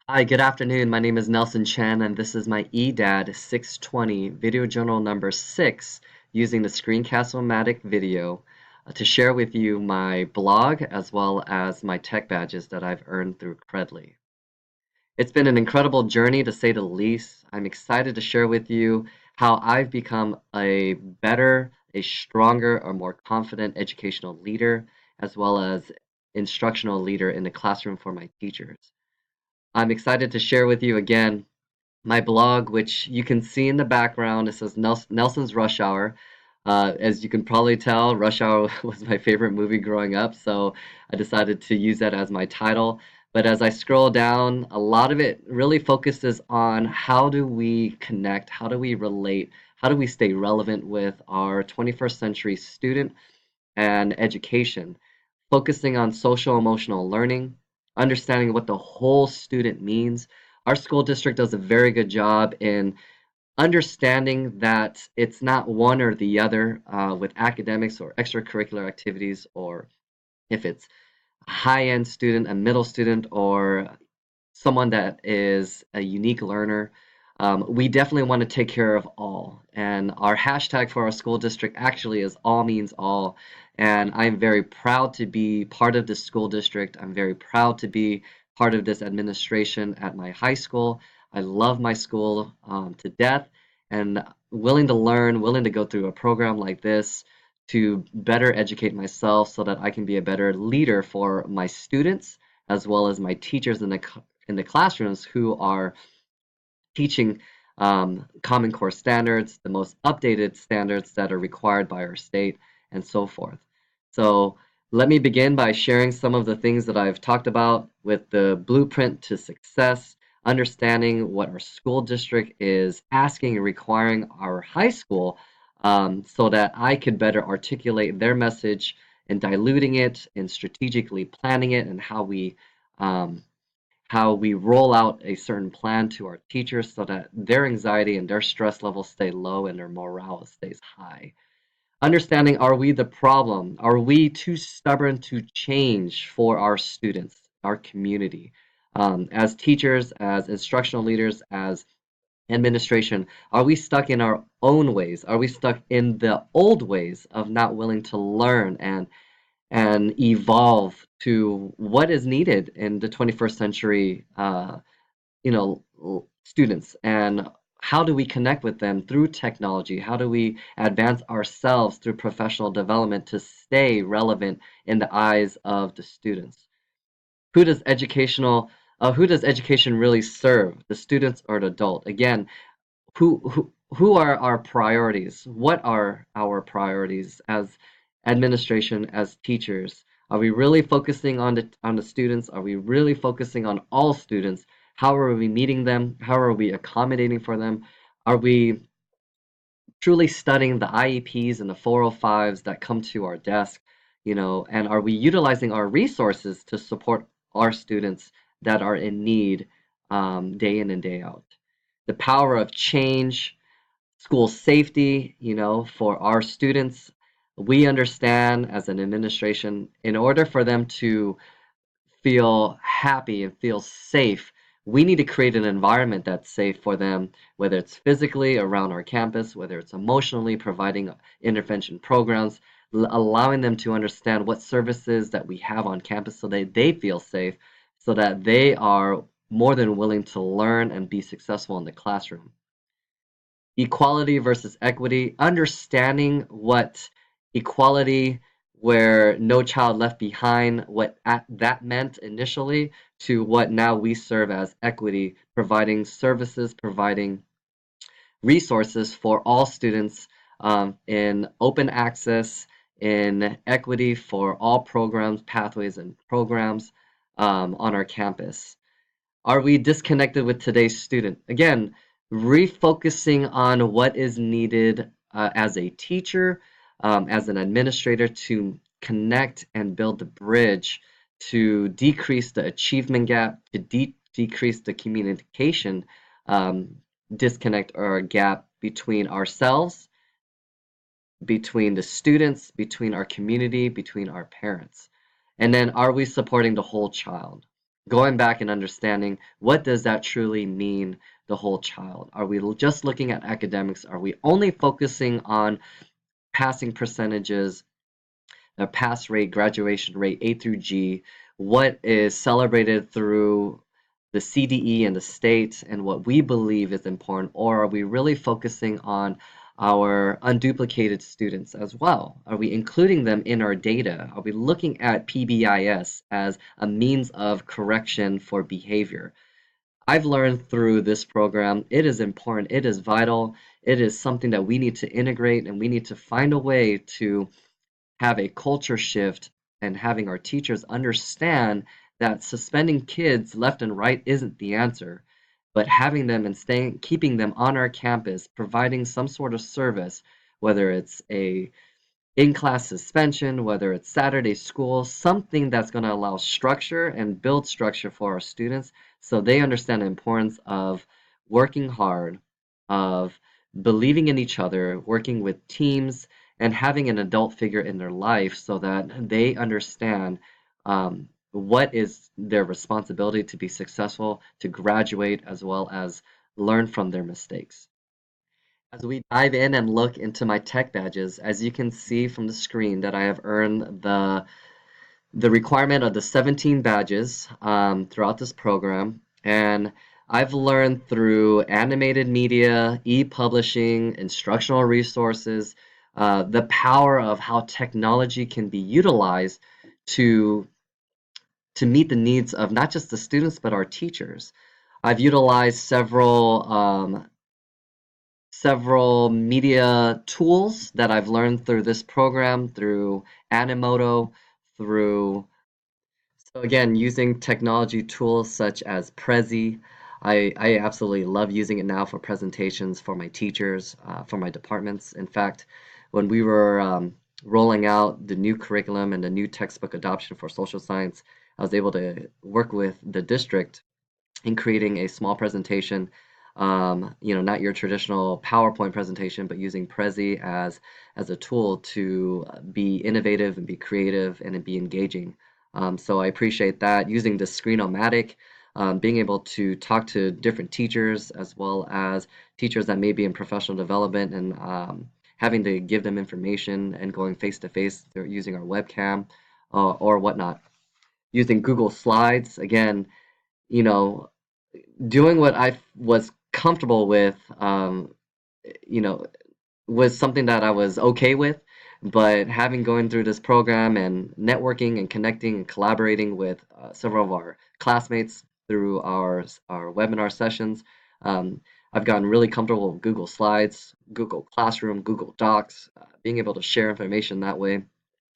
Hi, good afternoon. My name is Nelson Chen, and this is my EDAD 620 video journal number 6 using the Screencast-O-Matic video to share with you my blog as well as my tech badges that I've earned through Credly. It's been an incredible journey to say the least. I'm excited to share with you how I've become a better, a stronger, or more confident educational leader, as well as instructional leader in the classroom for my teachers. I'm excited to share with you again my blog, which you can see in the background. It says Nelson's Rush Hour. As you can probably tell, Rush Hour was my favorite movie growing up, so I decided to use that as my title. But as I scroll down, a lot of it really focuses on how do we connect, how do we relate, how do we stay relevant with our 21st century student and education, focusing on social emotional learning, understanding what the whole student means. Our school district does a very good job in understanding that it's not one or the other with academics or extracurricular activities, or if it's a high-end student, a middle student, or someone that is a unique learner. We definitely want to take care of all. And our hashtag for our school district actually is all means all. And I'm very proud to be part of this school district. I'm very proud to be part of this administration at my high school. I love my school to death and willing to learn, willing to go through a program like this to better educate myself so that I can be a better leader for my students as well as my teachers in the classrooms who are teaching Common Core standards, the most updated standards that are required by our state, and so forth. So let me begin by sharing some of the things that I've talked about with the blueprint to success, understanding what our school district is asking and requiring our high school so that I could better articulate their message and diluting it and strategically planning it and um, how we roll out a certain plan to our teachers so that their anxiety and their stress levels stay low and their morale stays high. Understanding, are we the problem? Are we too stubborn to change for our students, our community? As teachers, as instructional leaders, as administration, are we stuck in our own ways? Are we stuck in the old ways of not willing to learn and evolve to what is needed in the 21st century students, and how do we connect with them through technology? How do we advance ourselves through professional development to stay relevant in the eyes of the students? Who does education really serve, the students or the adult? Again, who are our priorities? What are our priorities as administration, as teachers? Are we really focusing on the students? Are we really focusing on all students? How are we meeting them? How are we accommodating for them? Are we truly studying the IEPs and the 405s that come to our desk, and are we utilizing our resources to support our students that are in need day in and day out? The power of change, school safety, for our students. We understand as an administration, in order for them to feel happy and feel safe, we need to create an environment that's safe for them, whether it's physically around our campus, whether it's emotionally providing intervention programs, allowing them to understand what services that we have on campus so that they feel safe, so that they are more than willing to learn and be successful in the classroom. Equality versus equity, understanding what equality, where no child left behind, what that meant initially, to what now we serve as equity, providing services, providing resources for all students in open access, in equity for all programs, pathways, and programs on our campus. Are we disconnected with today's student? Again, refocusing on what is needed as a teacher, as an administrator to connect and build the bridge to decrease the achievement gap, to decrease the communication um, disconnect or gap between ourselves, between the students, between our community, between our parents. And then are we supporting the whole child? going back and understanding what does that truly mean the whole child. Are we just looking at academics? Are we only focusing on passing percentages, pass rate, graduation rate, A through G, what is celebrated through the CDE and the state and what we believe is important, or are we really focusing on our unduplicated students as well? Are we including them in our data? Are we looking at PBIS as a means of correction for behavior? I've learned through this program, it is important, it is vital, it is something that we need to integrate, and we need to find a way to have a culture shift and having our teachers understand that suspending kids left and right isn't the answer, but having them and staying, keeping them on our campus, providing some sort of service, whether it's a in-class suspension, whether it's Saturday school, something that's going to allow structure and build structure for our students so they understand the importance of working hard, of believing in each other, working with teams, and having an adult figure in their life so that they understand what is their responsibility to be successful, to graduate, as well as learn from their mistakes. As we dive in and look into my tech badges, as you can see from the screen that I have earned the requirement of the 17 badges throughout this program. And I've learned through animated media, e-publishing, instructional resources, the power of how technology can be utilized to to meet the needs of not just the students but our teachers. I've utilized several media tools that I've learned through this program, through Animoto, through so again, using technology tools such as Prezi. I absolutely love using it now for presentations for my teachers, for my departments. In fact, when we were rolling out the new curriculum and the new textbook adoption for social science, I was able to work with the district in creating a small presentation, not your traditional PowerPoint presentation, but using Prezi as a tool to be innovative and be creative and be engaging. So I appreciate that. Using the Screen-O-Matic, being able to talk to different teachers as well as teachers that may be in professional development and having to give them information and going face to face using our webcam or whatnot. Using Google Slides, again, you know, doing what I was comfortable with, you know, was something that I was okay with. But having going through this program and networking and connecting and collaborating with several of our classmates through our webinar sessions, um, I've gotten really comfortable with Google Slides, Google Classroom, Google Docs, being able to share information that way.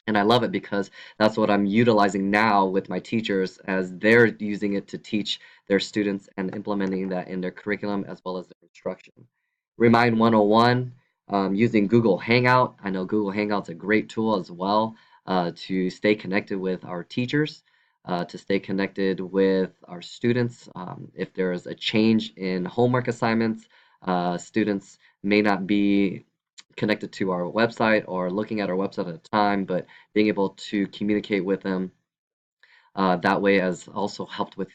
And I love it because that's what I'm utilizing now with my teachers as they're using it to teach their students and implementing that in their curriculum as well as their instruction. Remind 101, using Google Hangout. I know Google Hangout's a great tool as well to stay connected with our teachers, to stay connected with our students. If there is a change in homework assignments, students may not be connected to our website or looking at our website at a time, but being able to communicate with them that way has also helped with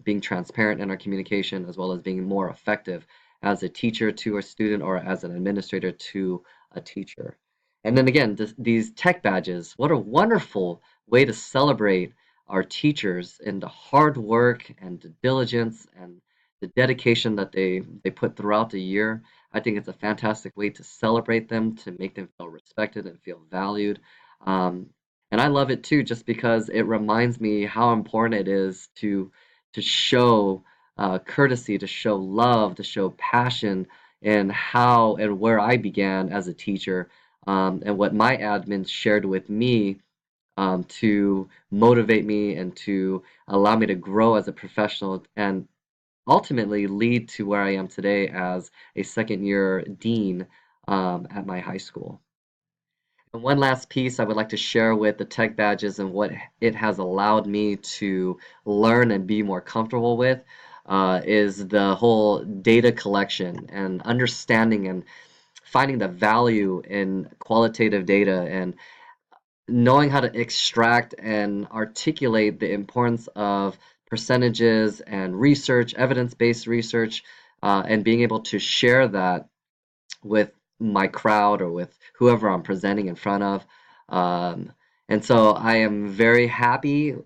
being transparent in our communication as well as being more effective as a teacher to a student or as an administrator to a teacher. And then again, these tech badges, what a wonderful way to celebrate our teachers and the hard work and the diligence and the dedication that they put throughout the year. I think it's a fantastic way to celebrate them, to make them feel respected and feel valued. Um, and I love it too, just because it reminds me how important it is to show courtesy, to show love, to show passion, and how and where I began as a teacher, and what my admins shared with me to motivate me and to allow me to grow as a professional and ultimately lead to where I am today as a second year dean at my high school. And one last piece I would like to share with the tech badges and what it has allowed me to learn and be more comfortable with is the whole data collection and understanding and finding the value in qualitative data and knowing how to extract and articulate the importance of percentages and research, evidence-based research, and being able to share that with my crowd or with whoever I'm presenting in front of. Um, and so I am very happy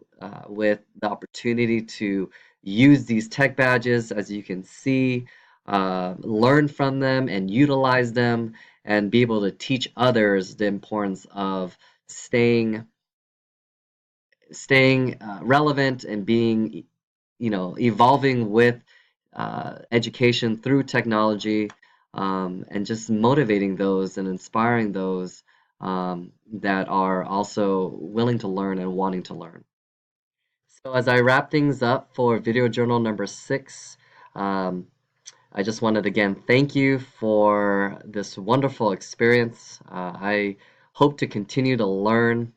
with the opportunity to use these tech badges, as you can see, learn from them and utilize them, and be able to teach others the importance of staying relevant and being, evolving with education through technology, and just motivating those and inspiring those that are also willing to learn and wanting to learn. So as I wrap things up for video journal number 6, um, I just wanted to again thank you for this wonderful experience. I hope to continue to learn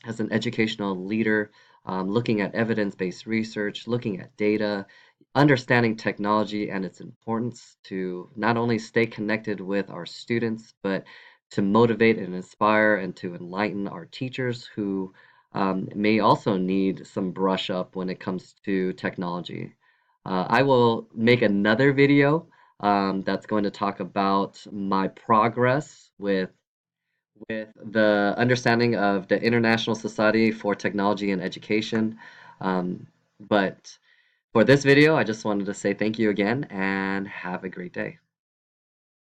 as an educational leader, looking at evidence-based research, looking at data, understanding technology and its importance to not only stay connected with our students, but to motivate and inspire and to enlighten our teachers who may also need some brush up when it comes to technology. I will make another video that's going to talk about my progress with the understanding of the International Society for Technology and Education. But for this video, I just wanted to say thank you again and have a great day.